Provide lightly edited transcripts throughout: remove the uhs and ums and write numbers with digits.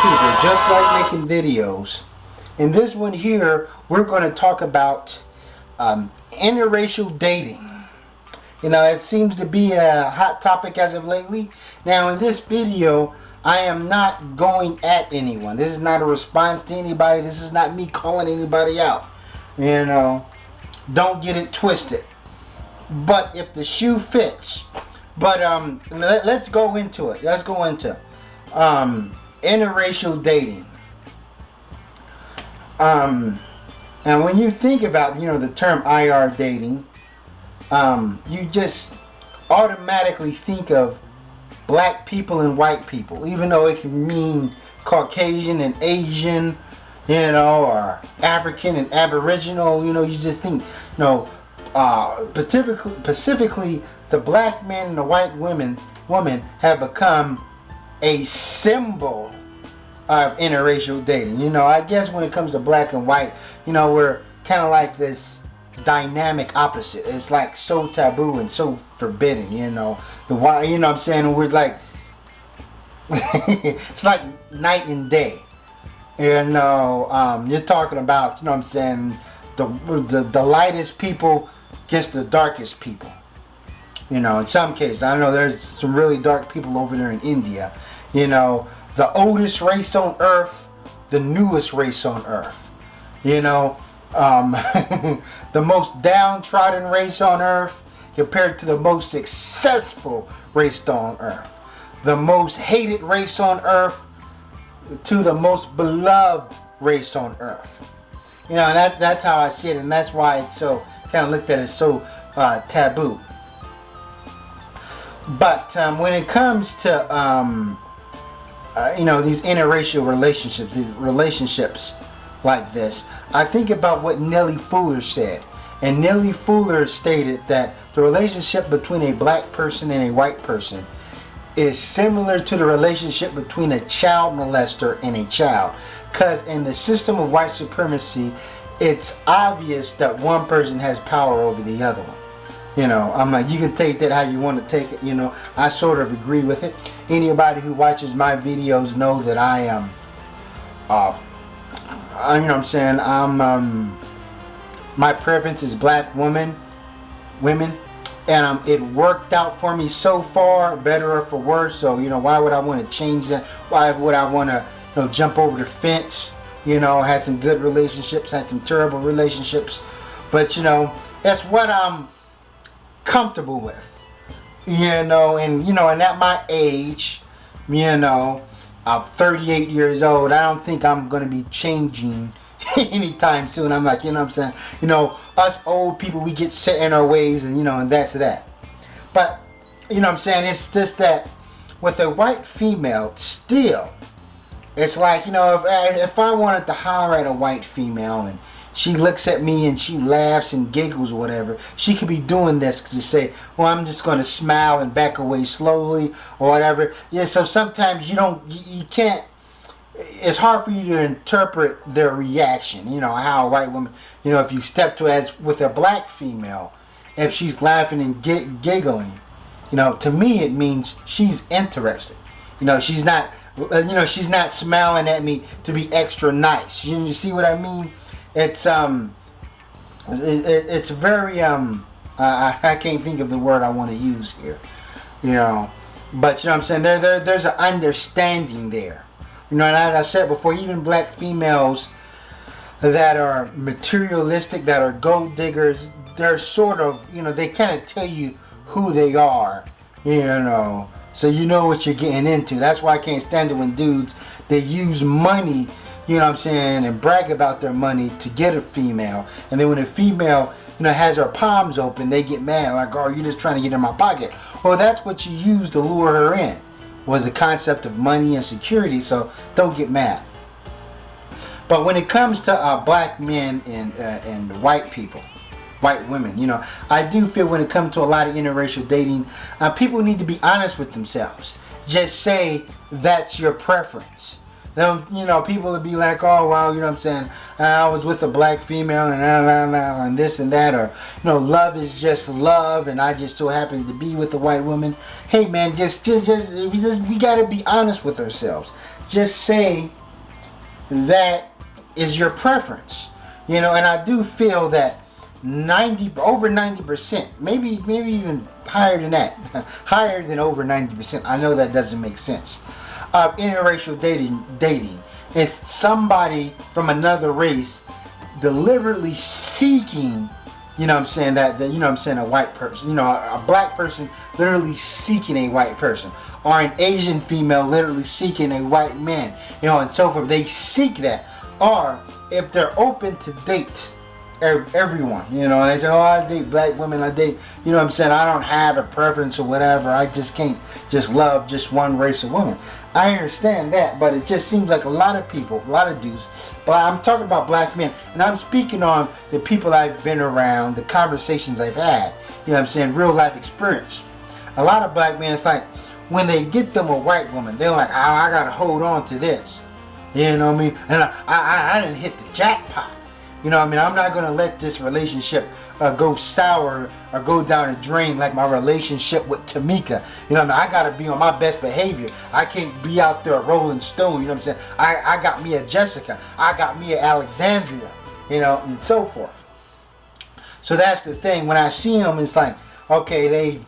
people just like making videos. In this one here, we're going to talk about interracial dating. You know, it seems to be a hot topic as of lately. Now, in this video, I am not going at anyone. This is not a response to anybody. This is not me calling anybody out. You know, don't get it twisted. But if the shoe fits. But let's go into it. Let's go into interracial dating. And when you think about, you know, the term IR dating, you just automatically think of black people and white people, even though it can mean Caucasian and Asian, you know, or African and Aboriginal. You know, you just think, you know, specifically the black man and the white woman have become a symbol of interracial dating. You know, I guess when it comes to black and white, you know, we're kind of like this dynamic opposite. It's like so taboo and so forbidden, you know. The why, you know what I'm saying? We're like it's like night and day. You know, you're talking about, you know what I'm saying, the lightest people against the darkest people. You know, in some cases, I know there's some really dark people over there in India. You know, the oldest race on earth, the newest race on earth. You know, the most downtrodden race on earth compared to the most successful race on earth. The most hated race on earth to the most beloved race on earth. You know, and that's how I see it, and that's why it's so kind of looked at as so taboo. But when it comes to you know, these interracial relationships, these relationships like this, I think about what Nellie Fuller said. And Nellie Fuller stated that the relationship between a black person and a white person is similar to the relationship between a child molester and a child. Because in the system of white supremacy, it's obvious that one person has power over the other one. You know, I'm like, you can take that how you want to take it. You know, I sort of agree with it. Anybody who watches my videos know that I am, you know what I'm saying, my preference is black women, and it worked out for me so far, better or for worse. So, you know, why would I want to change that? Why would I want to, you know, jump over the fence? You know, had some good relationships, had some terrible relationships, but you know, that's what I'm comfortable with, you know. And you know, and at my age, you know, I'm 38 years old. I don't think I'm gonna be changing anytime soon. I'm like, you know what I'm saying, you know, us old people, we get set in our ways, and you know, and that's that. But you know what I'm saying, it's just that with a white female, still, it's like, you know, if I wanted to holler at a white female and she looks at me and she laughs and giggles or whatever, she could be doing this to say, well, I'm just going to smile and back away slowly or whatever. Yeah, so sometimes you can't, it's hard for you to interpret their reaction. You know, how a white woman, you know, if you step to as with a black female, if she's laughing and giggling, you know, to me it means she's interested. You know, she's not, you know, she's not smiling at me to be extra nice. You see what I mean? It's it's very I can't think of the word I want to use here, you know, but you know what I'm saying, there's an understanding there, you know. And as I said before, even black females that are materialistic, that are gold diggers, they're sort of, you know, they kind of tell you who they are, you know, so you know what you're getting into. That's why I can't stand it when dudes, they use money, you know what I'm saying, and brag about their money to get a female, and then when a female, you know, has her palms open, they get mad, like, oh, you're just trying to get in my pocket. Well, that's what you used to lure her in, was the concept of money and security, so don't get mad. But when it comes to black men and white people, white women, you know, I do feel when it comes to a lot of interracial dating, people need to be honest with themselves. Just say that's your preference. Then, you know, people would be like, oh, well, you know what I'm saying, I was with a black female and this and that, or, you know, love is just love and I just so happen to be with a white woman. Hey, man, just we got to be honest with ourselves. just say that is your preference. You know, and I do feel that over 90%, maybe even higher than that, higher than over 90%. I know that doesn't make sense. Of interracial dating, it's somebody from another race deliberately seeking, you know what I'm saying, that you know what I'm saying, a white person, you know, a black person literally seeking a white person, or an Asian female literally seeking a white man, you know, and so forth. They seek that. Or if they're open to date everyone, you know, and they say, oh, I date black women, I date, you know what I'm saying, I don't have a preference or whatever, I just can't just love just one race of women. I understand that, but it just seems like a lot of people, a lot of dudes, but I'm talking about black men, and I'm speaking on the people I've been around, the conversations I've had, you know what I'm saying, real life experience. A lot of black men, it's like, when they get them a white woman, they're like, oh, I gotta hold on to this. You know what I mean? And I didn't hit the jackpot. You know what I mean? I'm not going to let this relationship go sour or go down a drain like my relationship with Tamika. You know what I mean? I got to be on my best behavior. I can't be out there rolling stone. You know what I'm saying? I got me a Jessica. I got me a Alexandria. You know, and so forth. So that's the thing. When I see them, it's like, okay, they,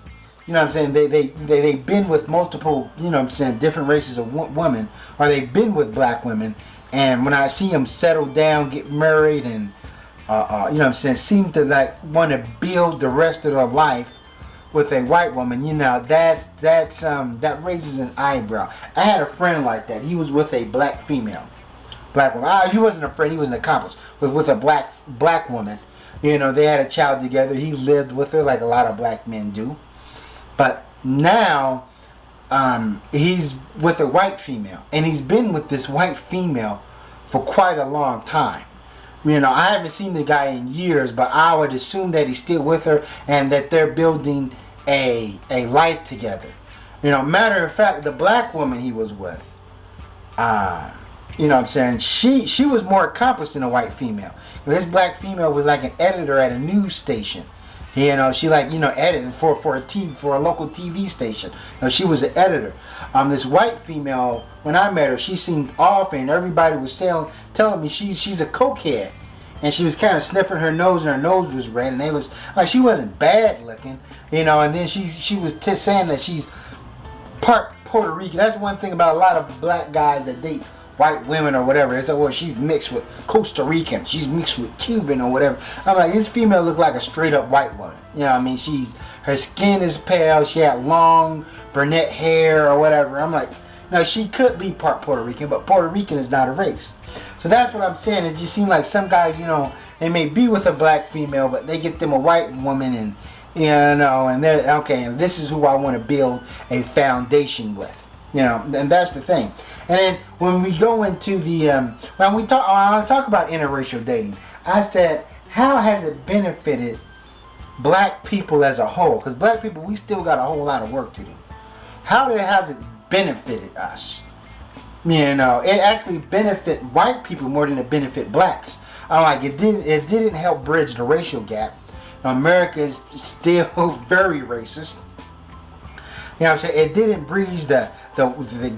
you know what I'm saying, they've been with multiple, you know what I'm saying, different races of women, or they've been with black women, and when I see them settle down, get married, and, you know what I'm saying, seem to like want to build the rest of their life with a white woman, you know, that raises an eyebrow. I had a friend like that. He was with a black female, black woman. He wasn't a friend, he was an accomplice, with a black woman. You know, they had a child together. He lived with her like a lot of black men do. But now he's with a white female, and he's been with this white female for quite a long time. You know, I haven't seen the guy in years, but I would assume that he's still with her and that they're building a life together. You know, matter of fact, the black woman he was with, you know what I'm saying, she was more accomplished than a white female. This black female was like an editor at a news station. You know, she like, you know, editing for a local TV station. You know, she was an editor. This white female, when I met her, she seemed off, and everybody was telling me she's a cokehead, and she was kind of sniffing her nose, and her nose was red, and they was like, she wasn't bad looking, you know. And then she was saying that she's part Puerto Rican. That's one thing about a lot of black guys that date white women or whatever. They say, well, she's mixed with Costa Rican, she's mixed with Cuban or whatever. I'm like, this female looked like a straight up white woman. You know what I mean? Her skin is pale, she had long brunette hair or whatever. I'm like, no, she could be part Puerto Rican, but Puerto Rican is not a race. So that's what I'm saying. It just seems like some guys, you know, they may be with a black female, but they get them a white woman, and you know, and they're okay, and this is who I want to build a foundation with. You know, and that's the thing. And then when we go into the I want to talk about interracial dating, I said, how has it benefited black people as a whole? Because black people, we still got a whole lot of work to do. How has it benefited us? You know, it actually benefit white people more than it benefit blacks. I'm like, it didn't help bridge the racial gap. America is still very racist. You know what I'm saying? It didn't bridge the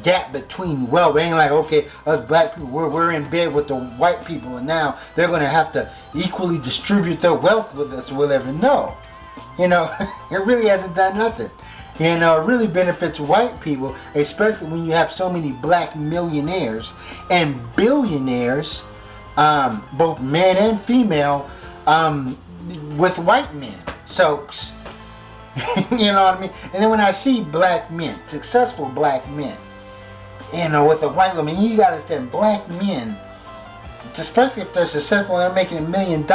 gap between wealth. It ain't like, okay, us black people, we're in bed with the white people, and now they're going to have to equally distribute their wealth with us or whatever. No. You know, it really hasn't done nothing. You know, it really benefits white people, especially when you have so many black millionaires and billionaires, both men and female, with white men. So, you know what I mean? And then when I see black men, successful black men, you know, with a white woman, you gotta understand, black men, especially if they're successful and they're making $1 million,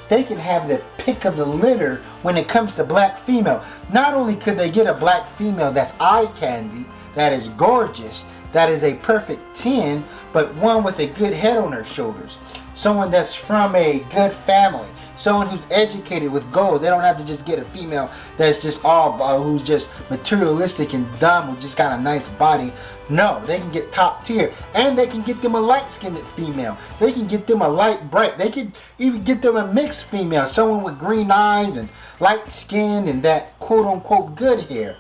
they can have the pick of the litter when it comes to black female. Not only could they get a black female that's eye candy, that is gorgeous, that is a perfect 10, but one with a good head on her shoulders. Someone that's from a good family. Someone who's educated with goals. They don't have to just get a female that's just all, who's just materialistic and dumb, who just got a nice body. No, they can get top tier. And they can get them a light-skinned female. They can get them a light bright. They can even get them a mixed female. Someone with green eyes and light skin and that quote-unquote good hair.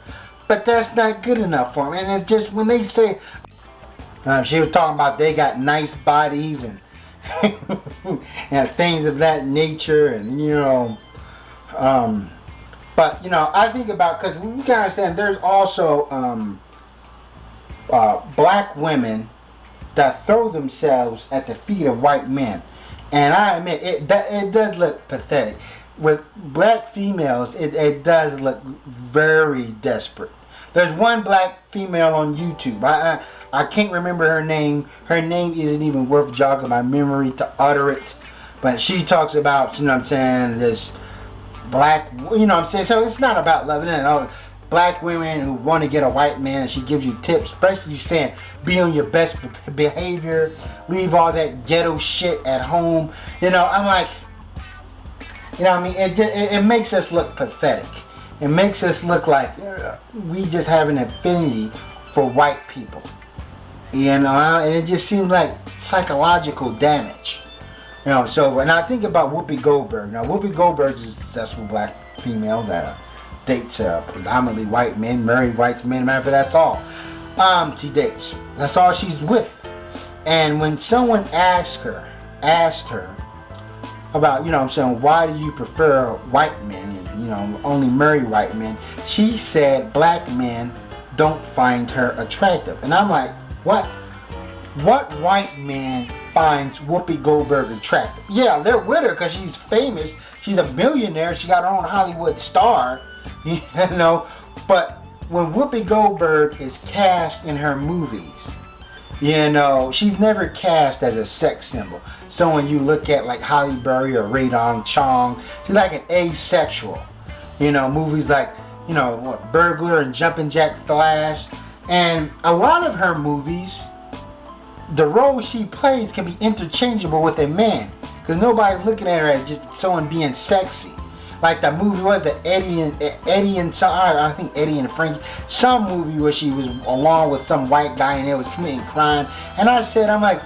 But that's not good enough for them. And it's just when they say, She was talking about they got nice bodies and and things of that nature, and but I think about, because we gotta understand there's also black women that throw themselves at the feet of white men, and I admit it does look pathetic. With black females, it does look very desperate. There's one black female on YouTube. I can't remember her name. Her name isn't even worth jogging my memory to utter it. But she talks about, what I'm saying, this black, what I'm saying. So it's not about loving it. Black women who want to get a white man, and she gives you tips. Basically saying, be on your best behavior. Leave all that ghetto shit at home. I'm like, it makes us look pathetic. It makes us look like we just have an affinity for white people. And it just seems like psychological damage. So when I think about Whoopi Goldberg, now Whoopi Goldberg is a successful black female that dates predominantly white men, married white men. Matter of fact, that's all she dates. That's all she's with. And when someone asked her about, why do you prefer white men and, only marry white men, she said black men don't find her attractive. And I'm like, what white man finds Whoopi Goldberg attractive? Yeah, they're with her because she's famous. She's a millionaire. She got her own Hollywood star, but when Whoopi Goldberg is cast in her movies, she's never cast as a sex symbol. So when you look at like Halle Berry or Rae Dawn Chong, she's like an asexual. Movies like, Burglar and Jumpin' Jack Flash. And a lot of her movies, the role she plays can be interchangeable with a man. Because nobody's looking at her as just someone being sexy. Like the movie was the Eddie and I think Eddie and Frankie, some movie where she was along with some white guy and they was committing crime. And I'm like,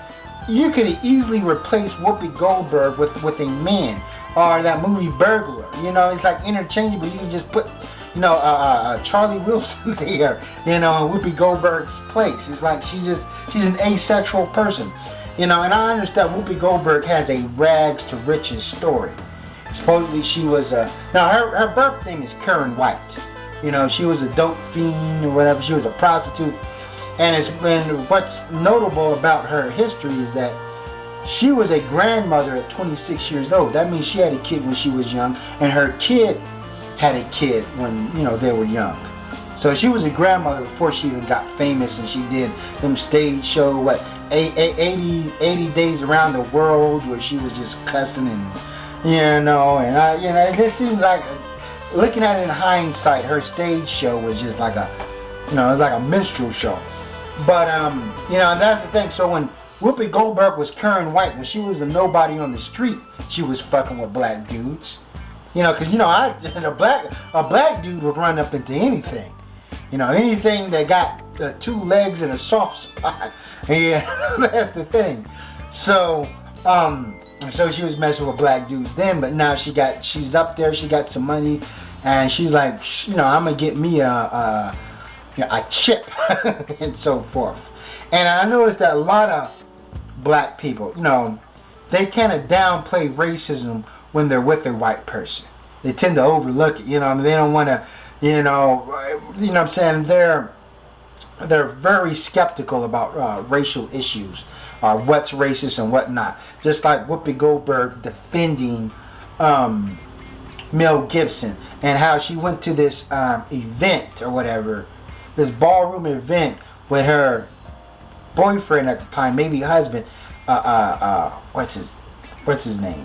you could easily replace Whoopi Goldberg with a man. Or that movie Burglar, it's like interchangeable. You can just put, Charlie Wilson there, in Whoopi Goldberg's place. It's like she's an asexual person, and I understand Whoopi Goldberg has a rags to riches story. Supposedly she was now her birth name is Karen White. She was a dope fiend or whatever. She was a prostitute, and what's notable about her history is that she was a grandmother at 26 years old. That means she had a kid when she was young, and her kid had a kid when they were young. So she was a grandmother before she even got famous, and she did them stage show 80 days around the world where she was just cussing and it just seems like, looking at it in hindsight, her stage show was just like it was like a minstrel show. But that's the thing. So when Whoopi Goldberg was Karen White, when she was a nobody on the street, she was fucking with black dudes. Because a black dude would run up into anything. Anything that got 2 legs and a soft spot. Yeah, that's the thing. So she was messing with black dudes then, but now she's up there, she got some money, and she's like, I'm gonna get me a chip and so forth. And I noticed that a lot of black people, they kind of downplay racism when they're with a white person. They tend to overlook it, they don't want to, what I'm saying, they're very skeptical about racial issues, or what's racist and what not. Just like Whoopi Goldberg defending Mel Gibson, and how she went to this event or whatever, this ballroom event with her boyfriend at the time, maybe husband, what's his name?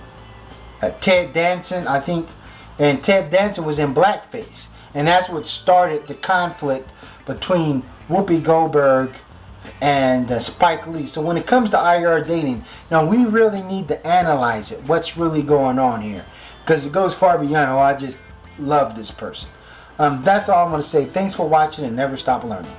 Ted Danson, I think. And Ted Danson was in blackface, and that's what started the conflict between Whoopi Goldberg and Spike Lee. So when it comes to IR dating, we really need to analyze it. What's really going on here? Because it goes far beyond, I just love this person. That's all I'm going to say. Thanks for watching, and never stop learning.